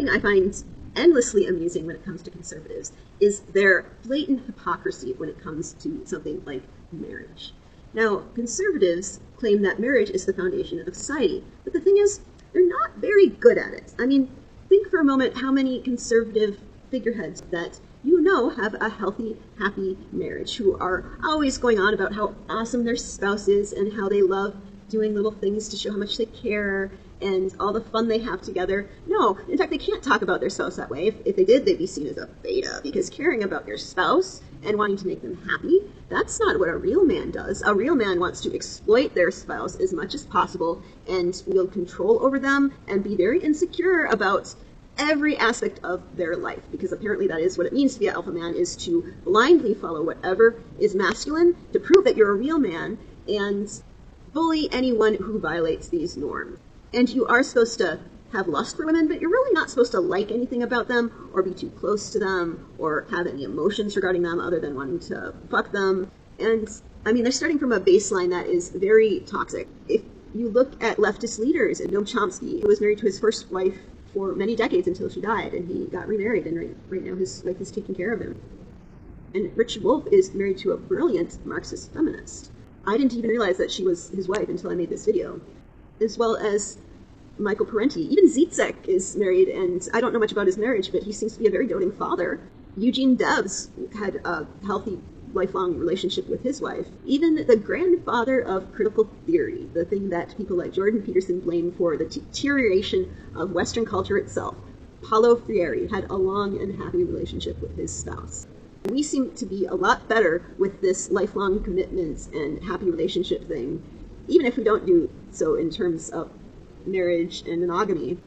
thing I find endlessly amusing when it comes to conservatives is their blatant hypocrisy when it comes to something like marriage. Now, conservatives claim that marriage is the foundation of society, but the thing is, they're not very good at it. I mean, think for a moment how many conservative figureheads that you know have a healthy, happy marriage, who are always going on about how awesome their spouse is and how they love doing little things to show how much they care and all the fun they have together. No, in fact, they can't talk about their spouse that way. If they did, they'd be seen as a beta, because caring about your spouse and wanting to make them happy, that's not what a real man does. A real man wants to exploit their spouse as much as possible and wield control over them and be very insecure about every aspect of their life, because apparently that is what it means to be an alpha man, is to blindly follow whatever is masculine to prove that you're a real man and bully anyone who violates these norms. And you are supposed to have lust for women, but you're really not supposed to like anything about them or be too close to them or have any emotions regarding them other than wanting to fuck them. And I mean, they're starting from a baseline that is very toxic. If you look at leftist leaders, and Noam Chomsky, who was married to his first wife for many decades until she died, and he got remarried, and right now his wife is taking care of him. And Richard Wolff is married to a brilliant Marxist feminist. I didn't even realize that she was his wife until I made this video. As well as Michael Parenti. Even Zizek is married, and I don't know much about his marriage, but he seems to be a very doting father. Eugene Debs had a healthy, lifelong relationship with his wife. Even the grandfather of critical theory, the thing that people like Jordan Peterson blame for the deterioration of Western culture itself, Paulo Freire had a long and happy relationship with his spouse. We seem to be a lot better with this lifelong commitment and happy relationship thing, even if we don't do so in terms of marriage and monogamy.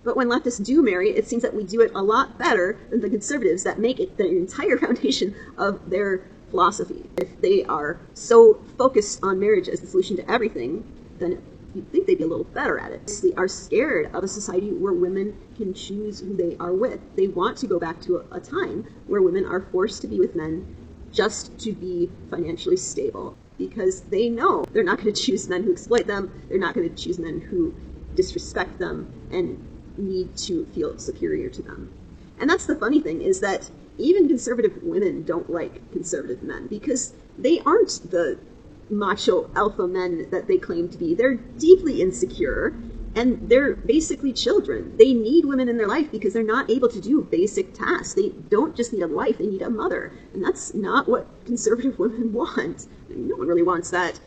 But when leftists do marry, it seems that we do it a lot better than the conservatives that make it the entire foundation of their philosophy. If they are so focused on marriage as the solution to everything, then you'd think they'd be a little better at it. They are scared of a society where women can choose who they are with. They want to go back to a time where women are forced to be with men just to be financially stable, because they know they're not going to choose men who exploit them, they're not going to choose men who disrespect them and need to feel superior to them. And that's the funny thing, is that even conservative women don't like conservative men, because they aren't the macho alpha men that they claim to be. They're deeply insecure, and they're basically children. They need women in their life because they're not able to do basic tasks. They don't just need a wife, they need a mother. And that's not what conservative women want. No one really wants that.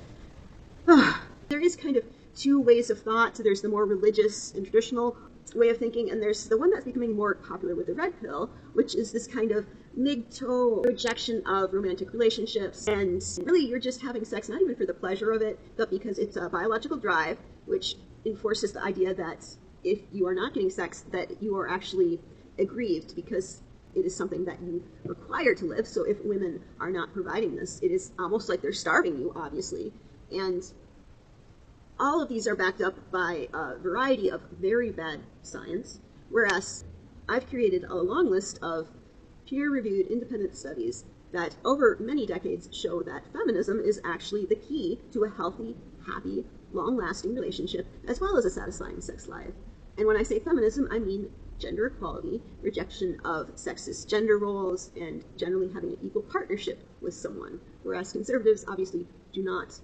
There is kind of two ways of thought. There's the more religious and traditional way of thinking, and there's the one that's becoming more popular with the red pill, which is this kind of MGTOW rejection of romantic relationships. And really, you're just having sex not even for the pleasure of it, but because it's a biological drive, which enforces the idea that if you are not getting sex, that you are actually aggrieved, because it is something that you require to live. So if women are not providing this, it is almost like they're starving you, obviously. And all of these are backed up by a variety of very bad science, whereas I've created a long list of peer-reviewed independent studies that over many decades show that feminism is actually the key to a healthy, happy, long-lasting relationship, as well as a satisfying sex life. And when I say feminism, I mean gender equality, rejection of sexist gender roles, and generally having an equal partnership with someone, whereas conservatives obviously do not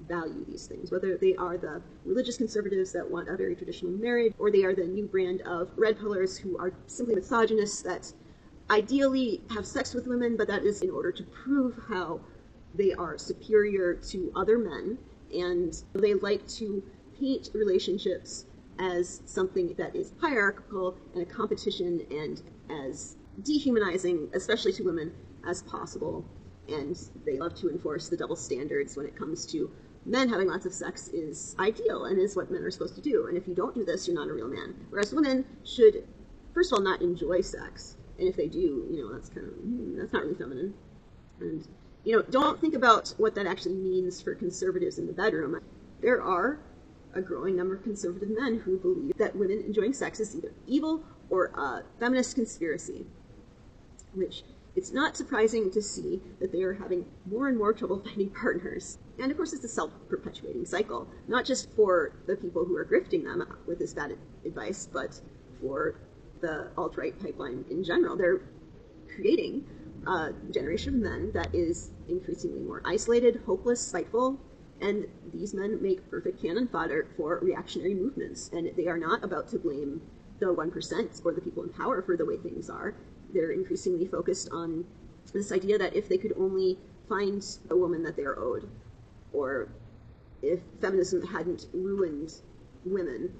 value these things, whether they are the religious conservatives that want a very traditional marriage, or they are the new brand of red pillars who are simply misogynists that ideally have sex with women, but that is in order to prove how they are superior to other men, and they like to paint relationships as something that is hierarchical and a competition and as dehumanizing, especially to women, as possible. And they love to enforce the double standards when it comes to men having lots of sex is ideal and is what men are supposed to do. And if you don't do this, you're not a real man. Whereas women should, first of all, not enjoy sex. And if they do, that's kind of, that's not really feminine. And, don't think about what that actually means for conservatives in the bedroom. There are a growing number of conservative men who believe that women enjoying sex is either evil or a feminist conspiracy, which it's not surprising to see that they are having more and more trouble finding partners. And of course, it's a self-perpetuating cycle, not just for the people who are grifting them with this bad advice, but for the alt-right pipeline in general. They're creating a generation of men that is increasingly more isolated, hopeless, spiteful, and these men make perfect cannon fodder for reactionary movements. And they are not about to blame the 1% or the people in power for the way things are. They're increasingly focused on this idea that if they could only find a woman that they are owed, or if feminism hadn't ruined women,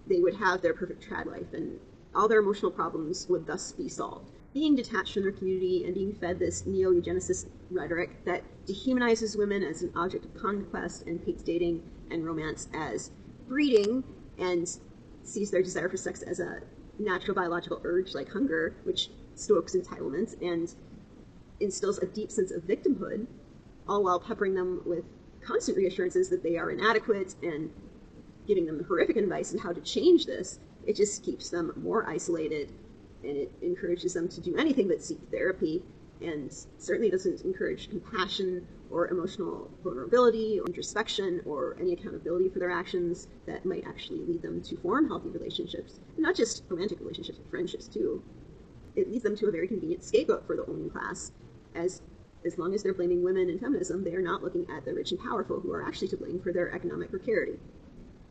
they would have their perfect trad life, and all their emotional problems would thus be solved. Being detached from their community and being fed this neo-eugenicist rhetoric that dehumanizes women as an object of conquest and paints dating and romance as breeding, and sees their desire for sex as a natural biological urge like hunger, which stokes entitlement and instills a deep sense of victimhood, all while peppering them with constant reassurances that they are inadequate and giving them horrific advice on how to change this. It just keeps them more isolated, and it encourages them to do anything but seek therapy, and certainly doesn't encourage compassion or emotional vulnerability or introspection or any accountability for their actions that might actually lead them to form healthy relationships, and not just romantic relationships, but friendships too. It leads them to a very convenient scapegoat for the owning class, as long as they're blaming women and feminism, they are not looking at the rich and powerful who are actually to blame for their economic precarity.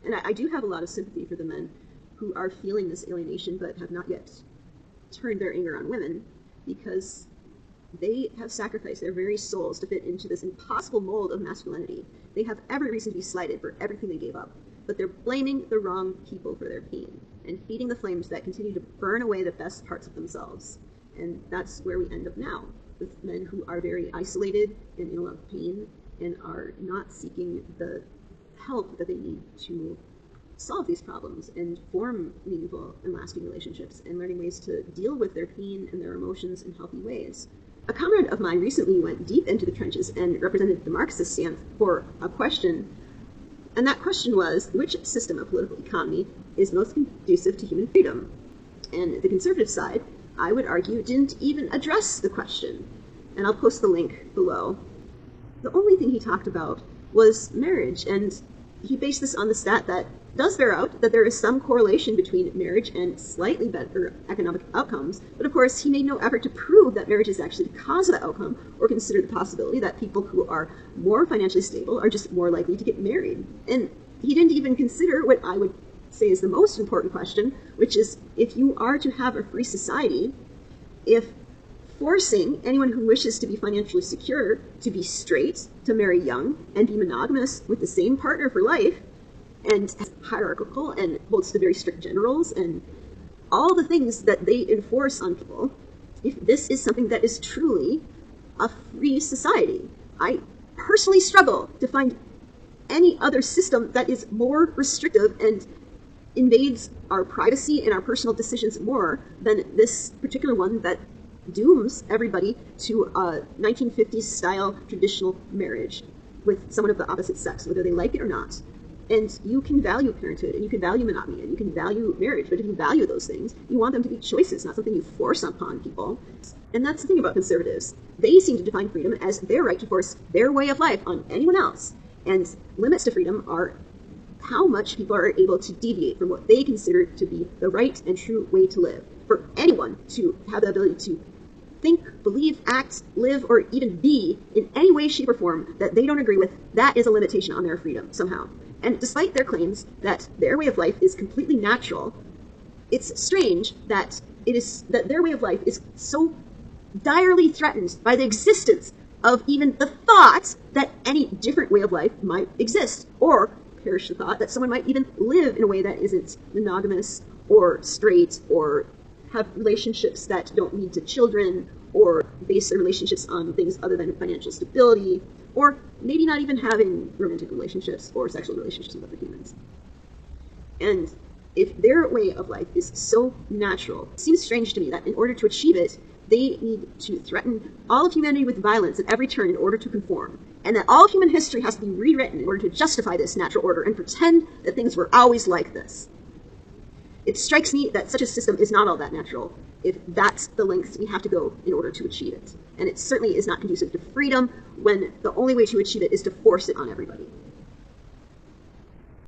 And I do have a lot of sympathy for the men who are feeling this alienation but have not yet turned their anger on women, because they have sacrificed their very souls to fit into this impossible mold of masculinity. They have every reason to be slighted for everything they gave up, but they're blaming the wrong people for their pain and feeding the flames that continue to burn away the best parts of themselves. And that's where we end up now, with men who are very isolated and in a lot of pain and are not seeking the help that they need to solve these problems and form meaningful and lasting relationships, and learning ways to deal with their pain and their emotions in healthy ways. A comrade of mine recently went deep into the trenches and represented the Marxist stance for a question, and that question was, which system of political economy is most conducive to human freedom? And the conservative side, I would argue, didn't even address the question, and I'll post the link below. The only thing he talked about was marriage, and he based this on the stat that does bear out that there is some correlation between marriage and slightly better economic outcomes, but of course he made no effort to prove that marriage is actually the cause of the outcome, or consider the possibility that people who are more financially stable are just more likely to get married. And he didn't even consider what I would say is the most important question, which is, if you are to have a free society, if forcing anyone who wishes to be financially secure to be straight, to marry young, and be monogamous with the same partner for life, and hierarchical and holds to very strict gender roles and all the things that they enforce on people, if this is something that is truly a free society. I personally struggle to find any other system that is more restrictive and invades our privacy and our personal decisions more than this particular one that dooms everybody to a 1950s style traditional marriage with someone of the opposite sex, whether they like it or not. And you can value parenthood, and you can value monogamy, and you can value marriage, but if you value those things, you want them to be choices, not something you force upon people. And that's the thing about conservatives. They seem to define freedom as their right to force their way of life on anyone else. And limits to freedom are how much people are able to deviate from what they consider to be the right and true way to live. For anyone to have the ability to think, believe, act, live, or even be in any way, shape, or form that they don't agree with, that is a limitation on their freedom somehow. And despite their claims that their way of life is completely natural, it's strange that their way of life is so direly threatened by the existence of even the thought that any different way of life might exist, or perish the thought that someone might even live in a way that isn't monogamous or straight, or have relationships that don't lead to children, or base their relationships on things other than financial stability, or maybe not even having romantic relationships or sexual relationships with other humans. And if their way of life is so natural, it seems strange to me that in order to achieve it, they need to threaten all of humanity with violence at every turn in order to conform, and that all of human history has to be rewritten in order to justify this natural order and pretend that things were always like this. It strikes me that such a system is not all that natural, if that's the lengths we have to go in order to achieve it. And it certainly is not conducive to freedom when the only way to achieve it is to force it on everybody.